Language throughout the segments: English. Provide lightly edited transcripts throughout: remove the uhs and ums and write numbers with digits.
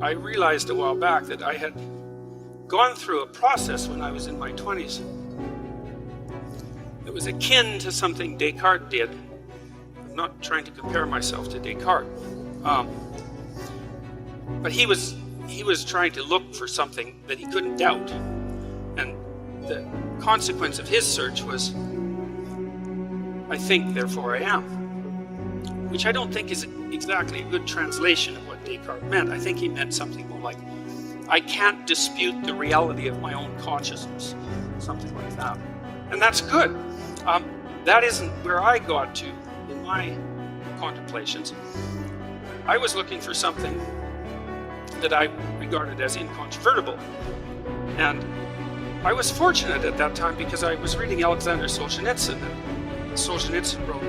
I realized a while back that I had gone through a process when I was in my 20s that was akin to something Descartes did. I'm not trying to compare myself to Descartes, but he was trying to look for something that he couldn't doubt, and the consequence of his search was, I think, therefore I am, which I don't think is exactly a good translation of what Descartes meant. I think he meant something more like, I can't dispute the reality of my own consciousness, something like that. And that's good. That isn't where I got to in my contemplations. I was looking for something that I regarded as incontrovertible. And I was fortunate at that time because I was reading Alexander Solzhenitsyn, and Solzhenitsyn wrote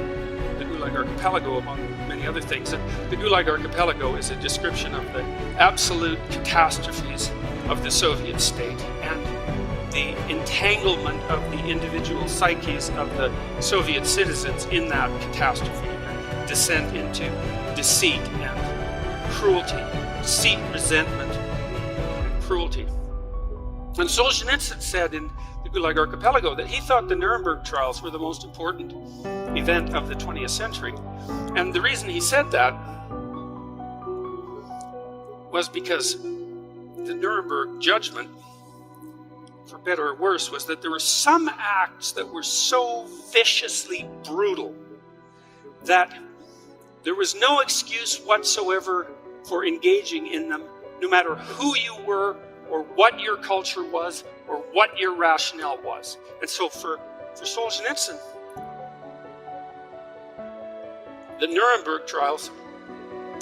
the Gulag Archipelago, among many other things. And the Gulag Archipelago is a description of the absolute catastrophes of the Soviet state and the entanglement of the individual psyches of the Soviet citizens in that catastrophe, and descent into deceit and cruelty, deceit, resentment, and cruelty. And Solzhenitsyn said in the Gulag Archipelago that he thought the Nuremberg trials were the most important event of the 20th century. And the reason he said that was because the Nuremberg judgment, for better or worse, was that there were some acts that were so viciously brutal that there was no excuse whatsoever for engaging in them, no matter who you were or what your culture was or what your rationale was. And so for Solzhenitsyn, the Nuremberg trials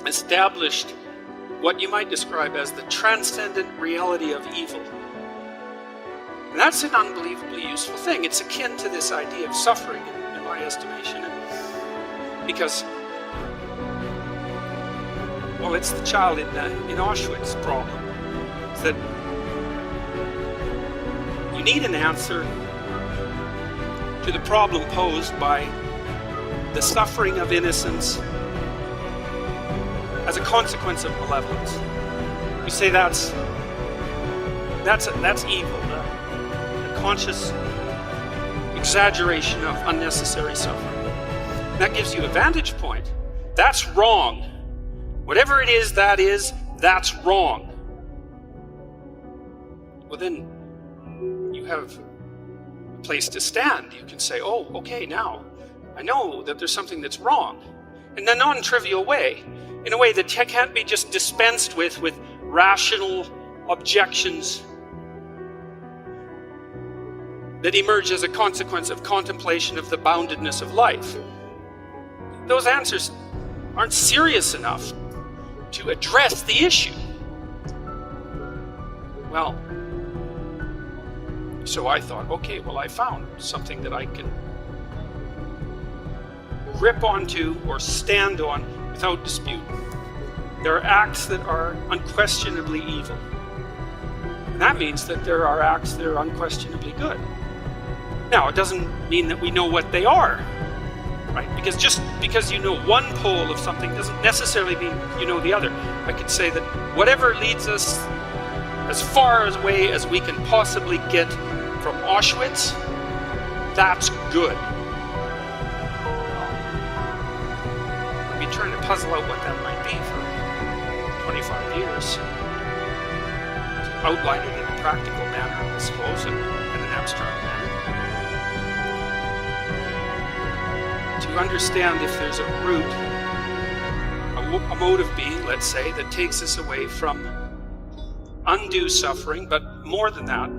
established what you might describe as the transcendent reality of evil. And that's an unbelievably useful thing. It's akin to this idea of suffering, in my estimation, because, well, it's the child in Auschwitz problem. It's that you need an answer to the problem posed by the suffering of innocence as a consequence of malevolence. You say that's evil, the conscious exaggeration of unnecessary suffering. That gives you a vantage point. That's wrong. Whatever it is, that's wrong. Well, then you have a place to stand. You can say, oh, okay, now I know that there's something that's wrong, in a non-trivial way, in a way that can't be just dispensed with rational objections that emerge as a consequence of contemplation of the boundedness of life. Those answers aren't serious enough to address the issue. Well, so I thought, okay, well, I found something that I can grip onto or stand on without dispute. There are acts that are unquestionably evil. And that means that there are acts that are unquestionably good. Now, it doesn't mean that we know what they are, right? Because just because you know one pole of something doesn't necessarily mean you know the other. I could say that whatever leads us as far away as we can possibly get from Auschwitz, that's good. I've been trying to puzzle out what that might be for 25 years. To outline it in a practical manner, I suppose, and in an abstract manner. To understand if there's a root, a mode of being, let's say, that takes us away from undue suffering, but more than that,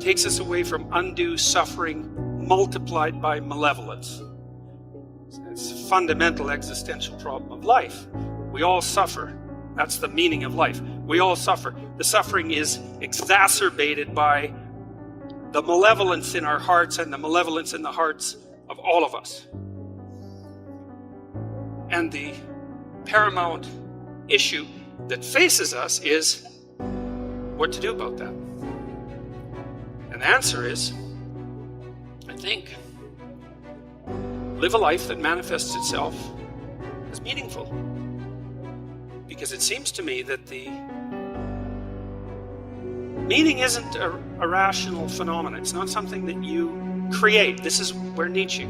takes us away from undue suffering multiplied by malevolence. It's a fundamental existential problem of life. We all suffer. That's the meaning of life. We all suffer. The suffering is exacerbated by the malevolence in our hearts and the malevolence in the hearts of all of us. And the paramount issue that faces us is what to do about that. And the answer is, I think, live a life that manifests itself as meaningful. Because it seems to me that the meaning isn't a rational phenomenon. It's not something that you create. This is where Nietzsche,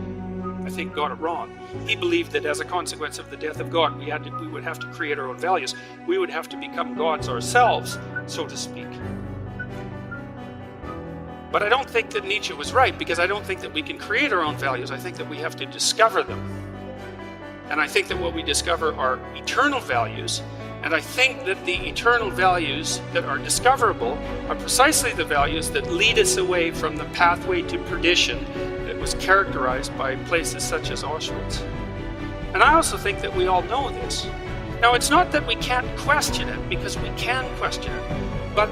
I think, got it wrong. He believed that as a consequence of the death of God, we would have to create our own values. We would have to become gods ourselves, so to speak. But I don't think that Nietzsche was right, because I don't think that we can create our own values. I think that we have to discover them. And I think that what we discover are eternal values. And I think that the eternal values that are discoverable are precisely the values that lead us away from the pathway to perdition that was characterized by places such as Auschwitz. And I also think that we all know this. Now, it's not that we can't question it, because we can question it, but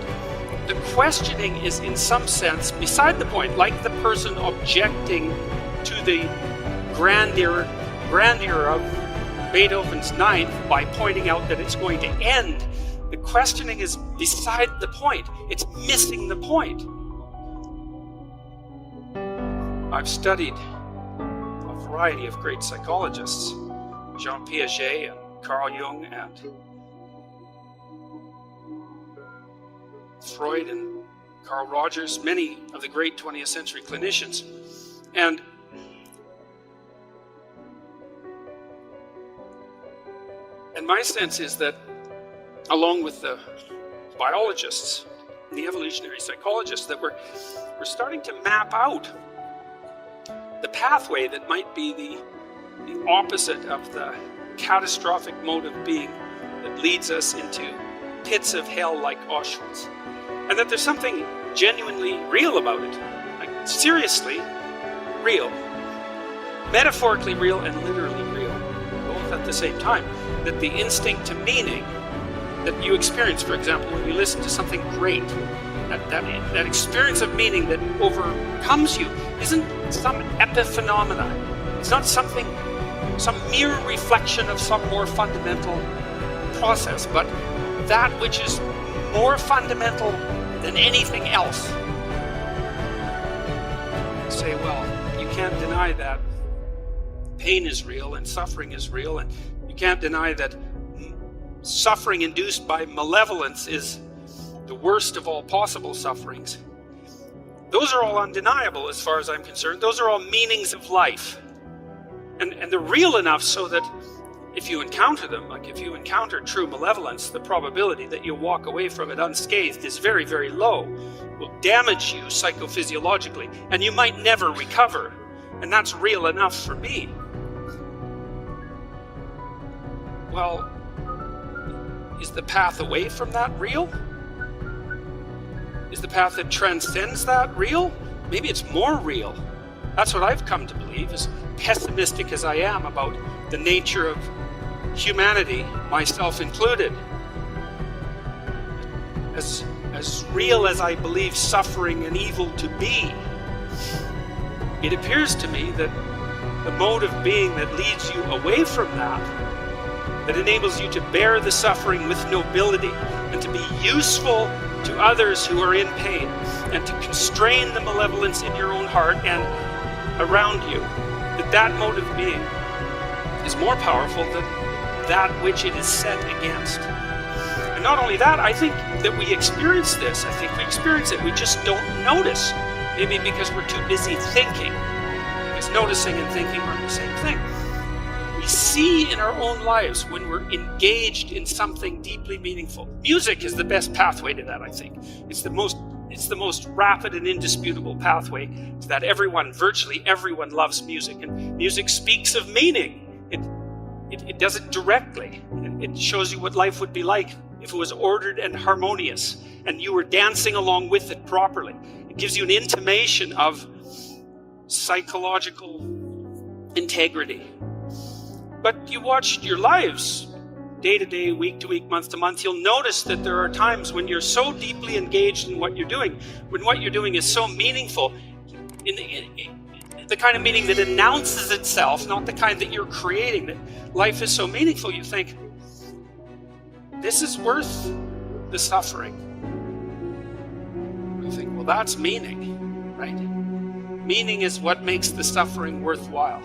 the questioning is in some sense beside the point, like the person objecting to the grandeur of Beethoven's Ninth by pointing out that it's going to end. The questioning is beside the point. It's missing the point. I've studied a variety of great psychologists, Jean Piaget and Carl Jung and Freud and Carl Rogers, many of the great 20th century clinicians. And my sense is that, along with the biologists and the evolutionary psychologists, that we're starting to map out the pathway that might be the opposite of the catastrophic mode of being that leads us into pits of hell like Auschwitz. And that there's something genuinely real about it. Like, seriously real. Metaphorically real and literally real. Both at the same time. That the instinct to meaning that you experience, for example, when you listen to something great, that experience of meaning that overcomes you, isn't some epiphenomena. It's not some mere reflection of some more fundamental process, but that which is more fundamental than anything else. You say, well, you can't deny that pain is real and suffering is real, and you can't deny that suffering induced by malevolence is the worst of all possible sufferings. Those are all undeniable as far as I'm concerned. Those are all meanings of life. And they're real enough so that if you encounter them, like if you encounter true malevolence, the probability that you'll walk away from it unscathed is very, very low. It will damage you psychophysiologically, and you might never recover. And that's real enough for me. Well, is the path away from that real? Is the path that transcends that real? Maybe it's more real. That's what I've come to believe, as pessimistic as I am about the nature of humanity, myself included. As real as I believe suffering and evil to be, it appears to me that the mode of being that leads you away from that enables you to bear the suffering with nobility and to be useful to others who are in pain, and to constrain the malevolence in your own heart and around you, that mode of being is more powerful than that which it is set against. And not only that, I think that we experience this. I think we experience it. We just don't notice. Maybe because we're too busy thinking. Because noticing and thinking aren't the same thing. We see in our own lives when we're engaged in something deeply meaningful. Music is the best pathway to that, I think. It's the most rapid and indisputable pathway to that. Virtually everyone loves music, and music speaks of meaning. It does it directly. It shows you what life would be like if it was ordered and harmonious, and you were dancing along with it properly. It gives you an intimation of psychological integrity. But you watch your lives, day to day, week to week, month to month, you'll notice that there are times when you're so deeply engaged in what you're doing, when what you're doing is so meaningful, in the kind of meaning that announces itself, not the kind that you're creating, that life is so meaningful, you think, this is worth the suffering. You think, well, that's meaning, right? Meaning is what makes the suffering worthwhile.